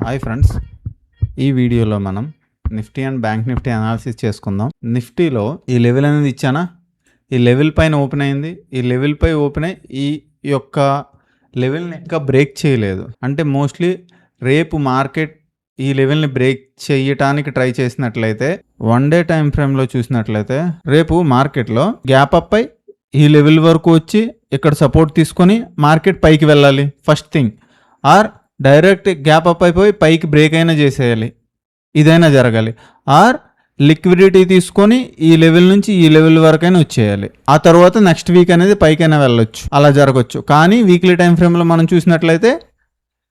Hi friends, ఈ వీడియోలో మనం Nifty and bank Nifty analysis చేసుకుందాం. నిఫ్టీలో ఈ లెవెల్ అనేది ఇచ్చానా, ఈ లెవెల్ పైన ఓపెన్ అయింది. ఈ లెవెల్ పై ఓపెన్ అయ్యి ఈ యొక్క లెవెల్ని ఇంకా బ్రేక్ చేయలేదు. అంటే మోస్ట్లీ రేపు మార్కెట్ ఈ లెవెల్ని బ్రేక్ చేయటానికి ట్రై చేసినట్లయితే, వన్ డే టైం ఫ్రేమ్లో చూసినట్లయితే రేపు మార్కెట్లో గ్యాప్ అప్ అయి ఈ లెవెల్ వరకు వచ్చి ఇక్కడ సపోర్ట్ తీసుకొని మార్కెట్ పైకి వెళ్ళాలి first thing. Or direct gap up అయిపోయి పైకి బ్రేక్ అయినా చేసేయాలి, ఇదైనా జరగాలి. ఆర్ లిక్విడిటీ తీసుకొని ఈ లెవెల్ నుంచి ఈ లెవెల్ వరకైనా వచ్చేయాలి. ఆ తర్వాత నెక్స్ట్ వీక్ అనేది పైకైనా వెళ్ళొచ్చు, అలా జరగచ్చు. కానీ వీక్లీ టైం ఫ్రేమ్లో మనం చూసినట్లయితే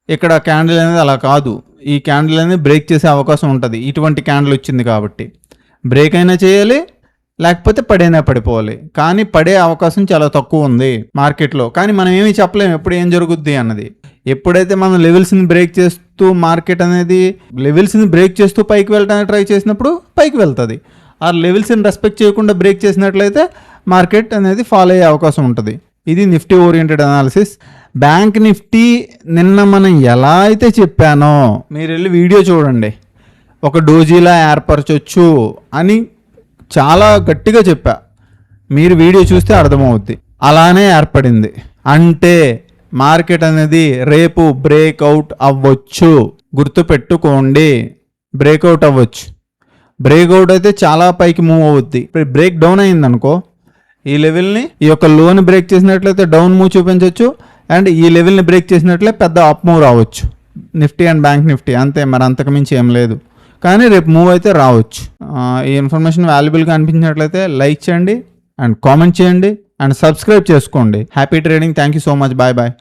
ఇక్కడ క్యాండిల్ అనేది అలా కాదు. ఈ క్యాండిల్ అనేది బ్రేక్ చేసే అవకాశం ఉంటుంది. ఇటువంటి క్యాండిల్ వచ్చింది కాబట్టి బ్రేక్ అయినా చేయాలి, లేకపోతే పడైనా పడిపోవాలి. కానీ పడే అవకాశం చాలా తక్కువ ఉంది మార్కెట్లో. కానీ మనం ఏమీ చెప్పలేము ఎప్పుడు ఏం జరుగుద్ది అన్నది. ఎప్పుడైతే మనం లెవెల్స్ని బ్రేక్ చేస్తూ మార్కెట్ అనేది లెవెల్స్ని బ్రేక్ చేస్తూ పైకి వెళ్ళడానికి ట్రై చేసినప్పుడు పైకి వెళ్తుంది. ఆ లెవెల్స్ని రెస్పెక్ట్ చేయకుండా బ్రేక్ చేసినట్లయితే మార్కెట్ అనేది ఫాలో అయ్యే అవకాశం ఉంటుంది. ఇది Nifty oriented analysis. Bank Nifty నిన్న మనం ఎలా అయితే చెప్పానో, మీరు వెళ్ళి వీడియో చూడండి, ఒక డోజీలా ఏర్పరచొచ్చు అని చాలా గట్టిగా చెప్పా. మీరు వీడియో చూస్తే అర్థమవుద్ది. అలానే ఏర్పడింది. అంటే మార్కెట్ అనేది రేపు బ్రేక్అవుట్ అవ్వచ్చు. గుర్తుపెట్టుకోండి, బ్రేక్అవుట్ అవ్వచ్చు. బ్రేక్అవుట్ అయితే చాలా పైకి మూవ్ అవుద్ది. బ్రేక్ డౌన్ అయిందనుకో, ఈ లెవెల్ని ఈ యొక్క లోని బ్రేక్ చేసినట్లయితే డౌన్ మూవ్ చూపించవచ్చు. అండ్ ఈ లెవెల్ని బ్రేక్ చేసినట్లయితే పెద్ద అప్ మూవ్ రావచ్చు నిఫ్టీ అండ్ బ్యాంక్ నిఫ్టీ. అంతే, మరి అంతకుమించి ఏం లేదు. కానీ రేపు మూవ్ అయితే రావచ్చు. ఈ ఇన్ఫర్మేషన్ వాల్యుబుల్గా అనిపించినట్లయితే లైక్ చేయండి అండ్ కామెంట్ చేయండి అండ్ సబ్స్క్రైబ్ చేసుకోండి. Happy trading. Thank you so much. Bye bye.